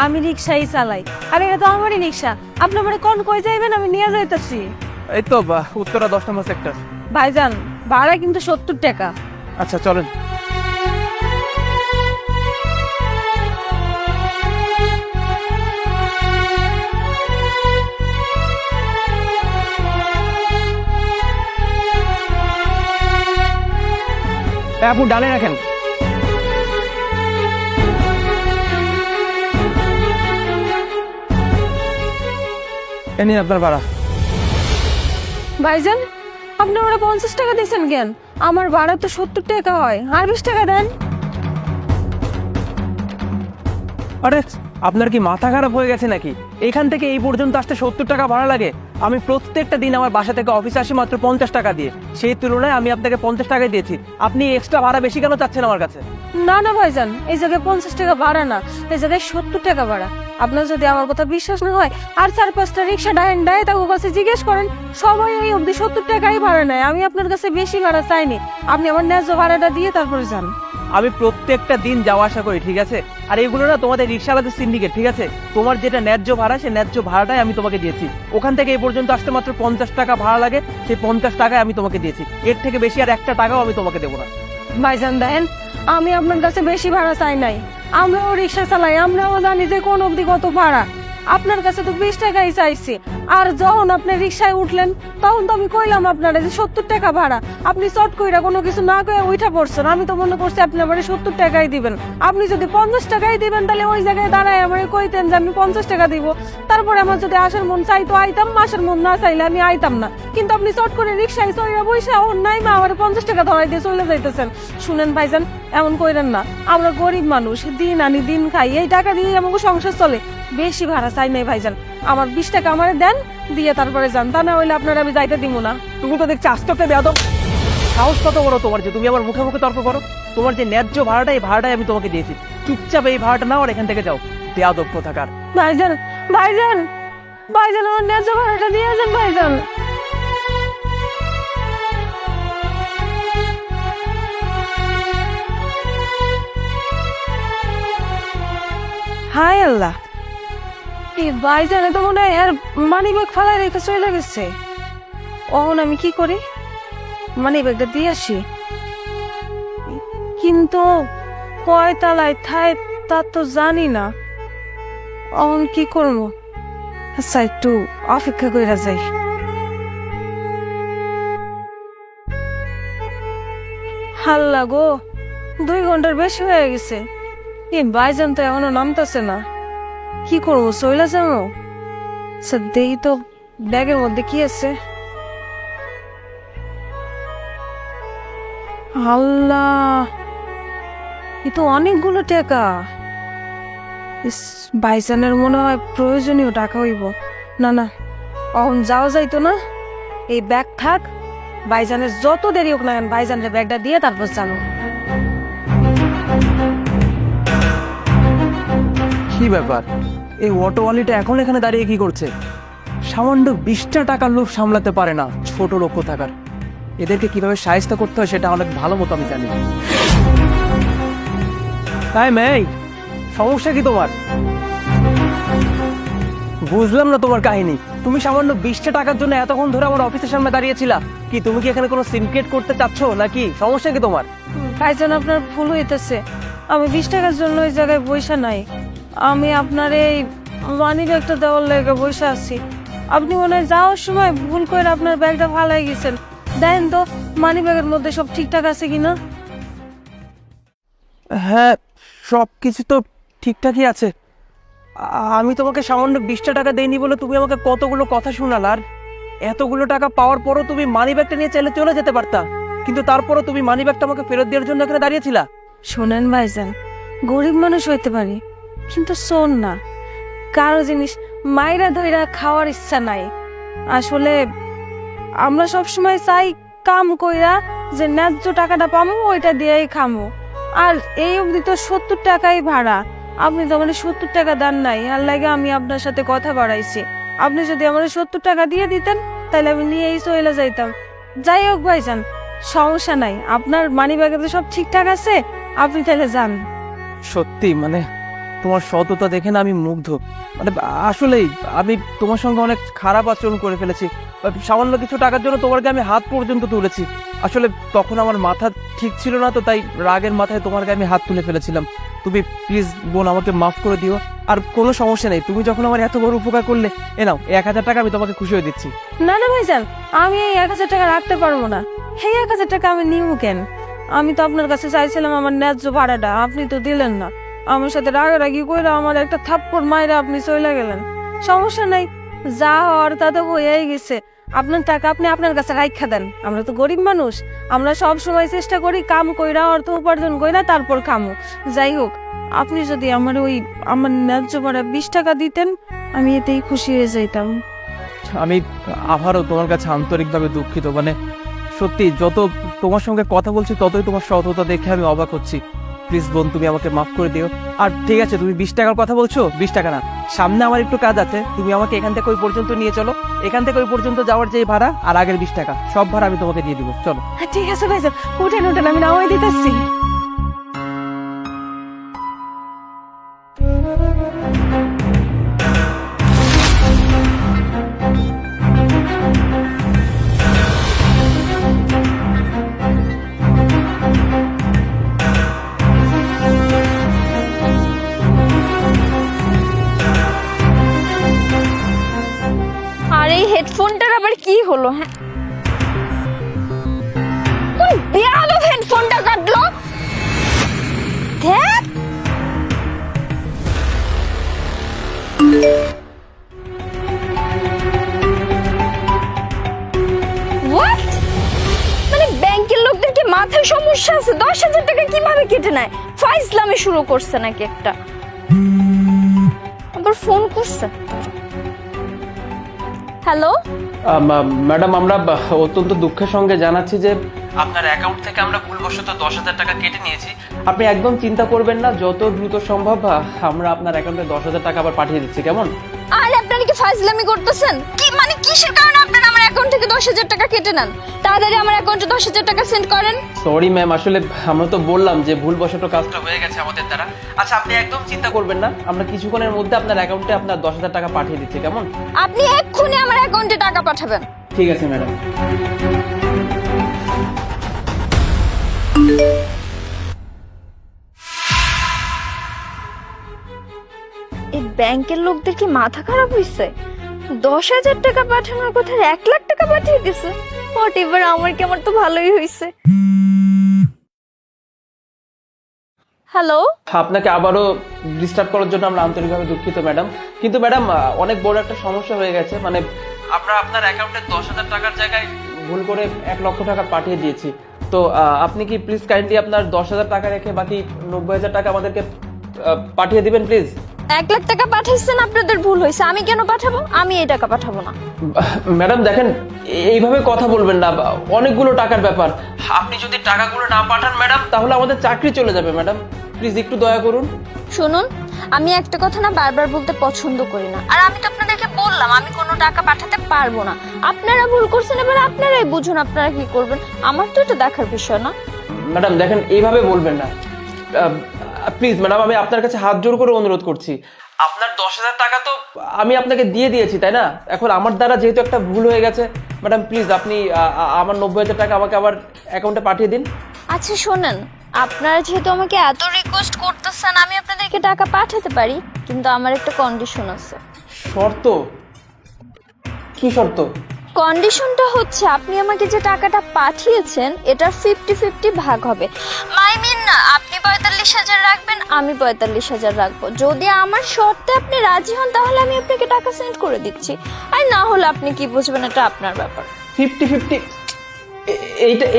আমি রিক্সাই চালাই, আর এটা তো আমারই রিক্সা। আপনি আমার কোন কই যাইবেন, আমি নিয়ে যাইতেছি। এই তো উত্তরা 10 নম্বর সেক্টর। ভাইজান ভাড়া কিন্তু 70 টাকা। আচ্ছা চলেন। আপু ডানে রাখেন। এ নিন আপনার ভাড়া। ভাইজান আপনি ওরা 50 টাকা দিয়েছেন কেন? আমার ভাড়া তো 70 টাকা হয়, আর 20 টাকা দেন। আরে আপনার কি মাথা খারাপ হয়ে গেছে নাকি? এখান থেকে এই পর্যন্ত আসতে 70 টাকা ভাড়া লাগে। আমি প্রত্যেকটা দিন আমার বাসা থেকে অফিসে আসি মাত্র 50 টাকা দিয়ে। সেই তুলনায় আমি আপনাকে 50 টাকাই দিয়েছি। আপনি এক্সট্রা ভাড়া বেশি কেন চাচ্ছেন আমার কাছে? না না ভাইজান, এই জায়গায় 50 টাকা ভাড়া না, এই জায়গায় 70 টাকা ভাড়া। আপনার যদি আমার কথা বিশ্বাস না হয়, আর 4-5টা রিক্সা ডাইন ডাই তার কাছে জিজ্ঞেস করেন, সবাই এই অবধি 70 টাকাই ভাড়া নেয়। আমি আপনার কাছে বেশি ভাড়া চাইনি, আপনি আমার ন্যায্য ভাড়াটা দিয়ে তারপরে যান। আমি প্রত্যেকটা দিন যাওয়া আসা করি, ঠিক আছে? আর এগুলো না তোমাদের রিক্সাওয়ালাদের সিন্ডিকেট, ঠিক আছে? তোমার যেটা ন্যায্য ভাড়া, সেই ন্যায্য ভাড়াটাই আমি তোমাকে দিয়েছি। ওখান থেকে এই পর্যন্ত আসতে মাত্র 50 টাকা ভাড়া লাগে, সেই 50 টাকায় আমি তোমাকে দিয়েছি। এর থেকে বেশি আর একটা টাকাও আমি তোমাকে দেবো না। ভাইজান দেখেন, আমি আপনার কাছে বেশি ভাড়া চাই নাই। আমরাও রিক্সা চালাই, আমরাও জানি যে কোন অবধি কত ভাড়া। আপনার কাছে তো 20 টাকাই চাইছি। আর যখন আপনি রিক্সায় উঠলেন, তখন তো আমি কইলাম আপনারা যে 70 টাকা ভাড়া। আপনি চট কইরা কোনো কিছু না কয়ে উঠা পড়ছেন। আমি তো মনে করছি আপনি আমার 70 টাকাই দিবেন। আপনি যদি 50 টাকাই দিবেন, তাহলে ওই জায়গায় দাঁড়ায় আমার কইতেন যে আমি 50 টাকা দিব। তারপরে আমার যদি আসার মন চাইতো আইতাম, আসার মন না চাইলে আমি আইতাম না। কিন্তু আপনি চট করে রিক্সায় চড়া বইসা নাই মা আমার 50 টাকা ধরাই দিয়ে চলে যাইতেছেন। শুনেন ভাইজান, এমন কইরেন না। আমরা গরিব মানুষ, দিন আনি দিন খাই, এই টাকা দিয়ে আমাকে সংসার চলে। বেশি ভাড়া চাই নাই ভাইজান, আমার 20 টাকা আমারে দেন, দিয়ে তারপরে যান। তা না হইলে আপনারা আমি যাইতে দিব না। তুমি তো দেখছি আস্তে বেয়াদব। সাহস কত বড় তোমার যে তুমি আমার মুখে মুখে তর্ক করো? তোমার যে ন্যায্য ভাড়াটা, এই ভাড়াটাই আমি তোমাকে দিয়েছি। চুপচাপ এই ভাড়াটা নাও আর এখান থেকে যাও। বেয়াদব কোথাকার। ভাইজান ভাইজান ভাইজান, আমার ন্যায্য ভাড়াটা দিয়ে যান ভাইজান। হায় আল্লাহ, এই ভাইজানে তো মনে হয় আর মানি ব্যাগ ফালাই রেখে চলে গেছে। অহন আমি কি করি? মানি ব্যাগটা দিয়ে আসি। কিন্তু কয় তালায় থাই তা তো জানি না। অহন কি করবো? আচ্ছা একটু অপেক্ষা কইরা যাই। হাল্লা গো, 2 ঘন্টার বেশি হয়ে গেছে। এই ভাইজান তো এখনো নামতেছে না। কি করবো, চইলা যাবো? দেই তো ব্যাগের মধ্যে কি আছে। আল্লাহ, এ তো অনেকগুলো টাকা। ভাইজানের মনে হয় প্রয়োজনীয় টাকা হইব। না না, অহন যাওয়া যাইতো না। এই ব্যাগ থাক, ভাইজানের যত দেরি হোক না কেন, ভাইজানের ব্যাগটা দিয়ে তারপর জানো। কি ব্যাপার? এই অটোওয়ালিটা এখন এখানে দাঁড়িয়ে কি করছে? সামান্য 20টা টাকার লোভ সামলাতে পারে না, ছোট লোক থাকার। এদেরকে কিভাবে সাহায্য করতে হয় সেটা অনেক ভালো মতো আমি জানি। তাই মেয়ে, সমস্যা কি তোমার? বুঝলাম না তোমার কাহিনী। তুমি সামান্য 20টা টাকার জন্য এতক্ষণ ধরে আমার অফিসের সামনে দাঁড়িয়েছিলা। কি তুমি কি এখানে কোনো সিনক্রেট করতে চাচ্ছ নাকি? সমস্যা কি তোমার? ভাইজান আপনার ভুল হইতেছে। আমি 20 টাকার জন্য ওই জায়গায় বইসা নাই। আমি আপনার এই মানি ব্যাগটা দেওয়ার লেগে বসে আছি। আপনি মনে হয় যাওয়ার সময় ভুল করে আপনার ব্যাগটা ফালাই গেছেন। দেন তো মানি ব্যাগের মধ্যে সব ঠিকঠাক আছে কিনা। হ্যাঁ, সবকিছু তো ঠিকঠাকই আছে। আমি তোমাকে সামান্য 20টা টাকা দেইনি বলে তুমি আমাকে কতগুলো কথা শোনাল। আর এতগুলো টাকা পাওয়ার পরও তুমি মানি ব্যাগটা নিয়ে চলে যেতে পারতা। কিন্তু তারপরও তুমি মানি ব্যাগটা আমাকে ফেরত দেওয়ার জন্য এখানে দাঁড়িয়েছিলা। শোনেন ভাইজান, গরিব মানুষ হইতে পারি, কিন্তু শোন না, কারো জিনিস মাইরা ধইরা খাওয়ার ইচ্ছা নাই। আসলে আমরা সবসময় চাই কাম কইরা যে ন্যায্য টাকাটা পাবো ওইটা দিয়েই খামো। আর এই অবধি তো 70 টাকাই ভাড়া। আপনি তো আমার 70 টাকা দেন নাই, আর লাগে আমি আপনার সাথে কথা বাড়াইছি। আপনি যদি আমার 70 টাকা দিয়ে দিতেন, তাহলে আমি নিয়েই চলে যাইতাম। যাই হোক ভাইজান, সমস্যা নাই, আপনার মানি ব্যাগে তো সব ঠিকঠাক আছে, আপনি তাহলে যান। সত্যি মানে তোমার সততা দেখে না আমি মুগ্ধ। মানে আসলেই আমি তোমার সঙ্গে অনেক খারাপ আচরণ করে ফেলেছি। সামান্য কিছু টাকার জন্য তোমাকে আমি হাত পর্যন্ত তুলেছি। আসলে তখন আমার মাথা ঠিক ছিল না, তো তাই রাগের মাথায় তোমার গায়ে আমি হাত তুলে ফেলেছিলাম। তুমি প্লিজ বোন আমাকে মাফ করে দিও। আর কোনো সমস্যা নেই, তুমি যখন আমার এত বড় উপকার করলে, এ নাও 1,000 টাকা আমি তোমাকে খুশি হয়ে দিচ্ছি। না না ভাইজান, আমি এই 1,000 টাকা রাখতে পারবো না। এই 1,000 টাকা আমি নিব কেন? আমি তো আপনার কাছে চাইছিলাম আমার ন্যায্য ভাড়াটা, আপনি তো দিলেন না। আমার সাথে রাগারাগি কইরা আমার একটা থাপ্পড় মাইরা আপনি চলে গেলেন। সমস্যা নাই, যা হওয়ার তা তো হয়েই গেছে। আপনার টাকা আপনি আপনার কাছে রাইখা দেন। আমরা তো গরিব মানুষ, আমরা সব সময় চেষ্টা করি কাম কইরা অর্থ উপার্জন কইরা তারপর খামু। যাই হোক, আপনি যদি আমার ন্যায্য ভাড়া 20 টাকা দিতেন, আমি এতেই খুশি হয়ে যাইতাম। আমি আবারও তোমার কাছে আন্তরিকভাবে দুঃখিত। মানে সত্যি যত তোমার সঙ্গে কথা বলছি ততই তোমার সততা দেখে আমি অবাক হচ্ছি। প্লিজ বোন, তুমি আমাকে মাফ করে দিও। আর ঠিক আছে, তুমি 20 টাকার কথা বলছো, 20 টাকা না, সামনে আমার একটু কাজ আছে, তুমি আমাকে এখান থেকে ওই পর্যন্ত নিয়ে চলো। এখান থেকে ওই পর্যন্ত যাওয়ার যে ভাড়া আর আগের 20 টাকা, সব ভাড়া আমি তোমাকে দিয়ে দিব, চলো। ঠিক আছে ভাইজান, উঠেন উঠেন, আমি নামাই দিতেছি। আর এই হেডফোনটার আবার কি হলো? হ্যাঁ, কোন বেয়াদব হেডফোনটা কাটলো? ধ্যাৎ। What? মানে ব্যাংকের লোকদের কি মাথায় সমস্যা আছে? 10,000 টাকা কিভাবে কেটে নেয়? ফাইজলামে শুরু করছে নাকি একটা? আবার ফোন করছে। হ্যালো, ম্যাডাম, আমরা অত্যন্ত দুঃখের সঙ্গে জানাচ্ছি যে আপনার অ্যাকাউন্ট থেকে আমরা ভুলবশত 10,000 টাকা কেটে নিয়েছি। আপনি একদম চিন্তা করবেন না, যত দ্রুত সম্ভব আমরা আপনার অ্যাকাউন্টে 10,000 টাকা আবার পাঠিয়ে দিচ্ছি, কেমন? আর আপনারা কি ফাজলামি করতেছেন? কি মানে কিসের কারণে আপনারা আমার অ্যাকাউন্ট থেকে 10,000 টাকা কেটে নেন? তাড়াতাড়ি আমার অ্যাকাউন্টে 10,000 টাকা সেন্ড করেন। সরি ম্যাম, আসলে আমরা তো বললাম যে ভুলবশত কাজটা হয়ে গেছে আমাদের দ্বারা। আচ্ছা, আপনি একদম চিন্তা করবেন না, আমরা কিছুক্ষণের মধ্যে আপনার অ্যাকাউন্টে আপনার 10,000 টাকা পাঠিয়ে দিচ্ছি, কেমন? আপনি এক্ষুনি আমার অ্যাকাউন্টে টাকা পাঠাবেন। ঠিক আছে ম্যাডাম। এই ব্যাংকের লোকদের কি মাথা খারাপ হইছে? 10,000 টাকা পাঠানোর কথা 1,00,000 টাকা পাঠিয়ে দিছে। হোয়াট এভার, আমার তো ভালোই হইছে। হ্যালো, আপনাকে আবারও ডিস্টার্ব করার জন্য আমরা আন্তরিকভাবে দুঃখিত ম্যাডাম। কিন্তু ম্যাডাম, অনেক বড় একটা সমস্যা হয়ে গেছে। মানে আমরা আপনার অ্যাকাউন্টে 10,000 টাকার জায়গায় ভুল করে 1,00,000 টাকা পাঠিয়ে দিয়েছি। তো আপনি কি প্লিজ কাইন্ডলি আপনার 10,000 টাকা রেখে বাকি 90,000 টাকা আমাদেরকে পাঠিয়ে দিবেন প্লিজ। 1,00,000 টাকা পাঠাইছেন, আপনাদের ভুল হয়েছে। আমি কেন পাঠাবো? আমি এই টাকা পাঠাবো না। ম্যাডাম দেখেন, এইভাবে কথা বলবেন না, অনেকগুলো টাকার ব্যাপার। আপনি যদি টাকাগুলো না পাঠান ম্যাডাম, তাহলে আমাদের চাকরি চলে যাবে ম্যাডাম। প্লিজ একটু দয়া করুন। শুনুন, আমি একটা কথা না বারবার বলতে পছন্দ করি না। আর আমি তো আপনাদেরকে বললাম আমি কোনো টাকা পাঠাতে পারবো না। আপনারা ভুল করছেন, এবার আপনারাই বুঝুন আপনারা কি করবেন। আমার তো এটা দেখার বিষয় না। ম্যাডাম দেখেন, এইভাবে বলবেন না প্লিজ ম্যাডাম, আমি আপনার কাছে হাত জোর করে অনুরোধ করছি। আপনার 10,000 টাকা তো আমি আপনাকে দিয়ে দিয়েছি, তাই না? এখন আমার দ্বারা যেহেতু একটা ভুল হয়ে গেছে, ম্যাডাম প্লিজ আপনি আমার 90,000 টাকা আমাকে আবার অ্যাকাউন্টে পাঠিয়ে দিন। আচ্ছা শোনেন, আপনারা যেহেতু আমাকে এত রিকোয়েস্ট করতেছেন, আমি আপনাদেরকে টাকা পাঠাতে পারি, কিন্তু আমার একটা কন্ডিশন আছে। শর্ত? কি শর্ত? কন্ডিশনটা হচ্ছে আপনি আমাকে যে টাকাটা পাঠিয়েছেন এটার 50-50 ভাগ হবে। আই মিন না, আপনি 45,000 রাখবেন, আমি 45,000 রাখবো। যদি আমার শর্তে আপনি রাজি হন তাহলে আমি আপনাকে টাকা সেন্ড করে দিচ্ছি, আর না হলে আপনি কি বুঝবেন এটা আপনার ব্যাপার। 50-50?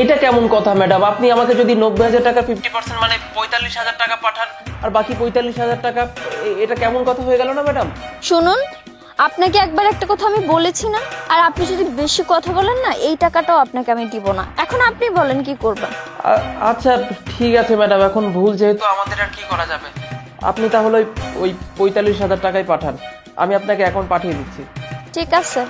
এইটা কেমন কথা ম্যাডাম? আপনি আমাকে যদি 90,000 টাকা 50% মানে 45,000 টাকা পাঠান, আর বাকি 45,000 টাকা, এটা কেমন কথা হয়ে গেল না ম্যাডাম? শুনুন, আপনাকে একবার একটা কথা আমি বলেছি না, আর আপনি যদি বেশি কথা বলেন না, এই টাকাটাও আপনাকে আমি দিব না। এখন আপনি বলেন কি করবেন। আচ্ছা ঠিক আছে ম্যাডাম, এখন ভুল যেহেতু আমাদের আর কি করা যাবে। আপনি তাহলে ওই 45,000 টাকাই পাঠান, আমি আপনাকে অ্যাকাউন্ট পাঠিয়ে দিচ্ছি। ঠিক আছে,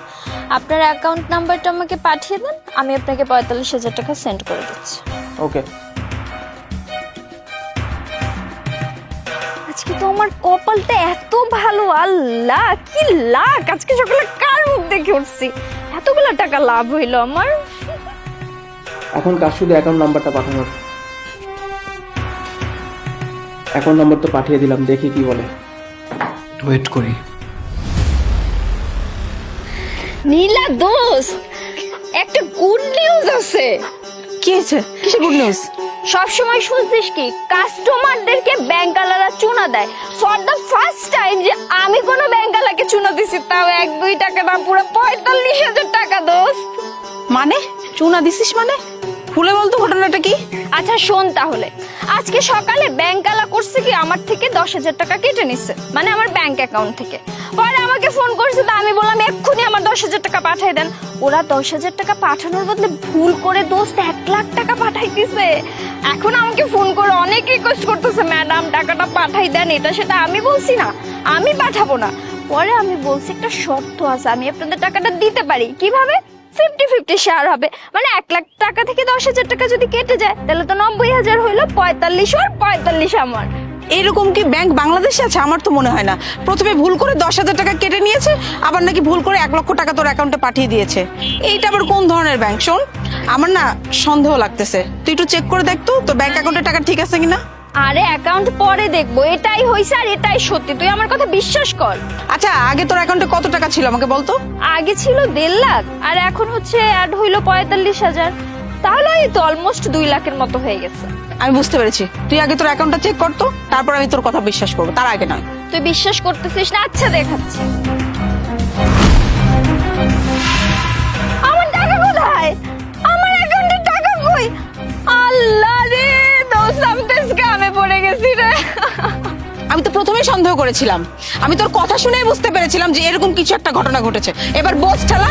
আপনার অ্যাকাউন্ট নাম্বারটা আমাকে পাঠিয়ে দেন, আমি আপনাকে 45,000 টাকা সেন্ড করে দিচ্ছি। ওকে। আজকে তো আমার কপালটা এত ভালো, আল্লাহ কি লাখ, আজকে সকালে কার মুখ দেখে উঠছি, এতগুলো টাকা লাভ হইলো আমার। এখন কাজ শুধু অ্যাকাউন্ট নাম্বারটা পাঠানোর। অ্যাকাউন্ট নাম্বার তো পাঠিয়ে দিলাম, দেখি কি বলে। ওয়েট করি। নীলা দোস্ত, একটা গুড নিউজ আছে। কি হয়েছে? কিসের গুড নিউজ? সবসময় শুনছিস কি কাস্টমারদেরকে ব্যাংকালারা চুনা দেয়, ফর দ্য ফার্স্ট টাইম যে আমি কোনো ব্যাংকালাকে চুনা দিছি, তাও 1-2 টাকা না, পুরো 45,000 টাকা দোস্ত। মানে চুনা দিছিস মানে? খুলে বলতো ঘটনাটা কি? আচ্ছা শোন তাহলে, আজকে সকালে ব্যাংকালা করছে কি আমার থেকে 10,000 টাকা কেটে নিচ্ছে, মানে আমার ব্যাংক অ্যাকাউন্ট থেকে। পরে আমাকে ফোন করছে, তো আমি বললাম এক্ষুনি আমার 10,000 টাকা পাঠিয়ে দেন। ওরা 10,000 টাকা পাঠানোর বদলে ভুল করে দোস্ত 1 লাখ টাকা পাঠাই দিছে। এখন আমাকে ফোন করে অনেক রিকোয়েস্ট করতেছে, ম্যাডাম টাকাটা পাঠাই দেন, এটা সেটা। আমি বলছি না, আমি পাঠাবো না। পরে আমি বলছি একটা শর্ত আছে, আমি আপনাদের টাকাটা দিতে পারি। কিভাবে? 50-50 শেয়ার হবে, মানে 1 লাখ টাকা থেকে 10,000 টাকা যদি কেটে যায় তাহলে তো 90,000 হইলো, 45 ওর 45 আমার। এরকম কি ব্যাংক বাংলাদেশে আছে? আমার তো মনে হয় না। প্রথমে ভুল করে 10,000 টাকা কেটে নিয়েছে, আবার নাকি ভুল করে 1 লক্ষ টাকা তোর অ্যাকাউন্টে পাঠিয়ে দিয়েছে। এইটা আবার কোন ধরনের ব্যাংক? শোন, আমার না সন্দেহ লাগতেছে, তুই একটু চেক করে দেখ তো তোর ব্যাংক অ্যাকাউন্টে টাকা ঠিক আছে কিনা। আরে অ্যাকাউন্ট পরে দেখবো, এটাই হইছে আর এটাই সত্যি, তুই আমার কথা বিশ্বাস কর। আচ্ছা, আগে তোর অ্যাকাউন্টে কত টাকা ছিল আমাকে বলতো? আগে ছিল 1.5 লাখ, আর এখন হচ্ছে অ্যাড হইলো 45,000, তাহলে এই তো অলমোস্ট 2 লাখের মতো হয়ে গেছে। আমি বুঝতে পেরেছি, তুই আগে তোর অ্যাকাউন্টটা চেক করতো, তারপর আমি তোর কথা বিশ্বাস করবো, তার আগে নয়। তুই বিশ্বাস করতেছিস না? আচ্ছা দেখাচ্ছি। আমার টাকা কোথায়? আমার অ্যাকাউন্টে টাকা কই? আল্লাহ রে দোস্ত, আমি তো স্ক্যামে পড়ে গেছি রে। আমি তো প্রথমেই সন্দেহ করেছিলাম, আমি তোর কথা শুনেই বুঝতে পেরেছিলাম যে এরকম কিছু একটা ঘটনা ঘটেছে। এবার বোঝ ঠেলা।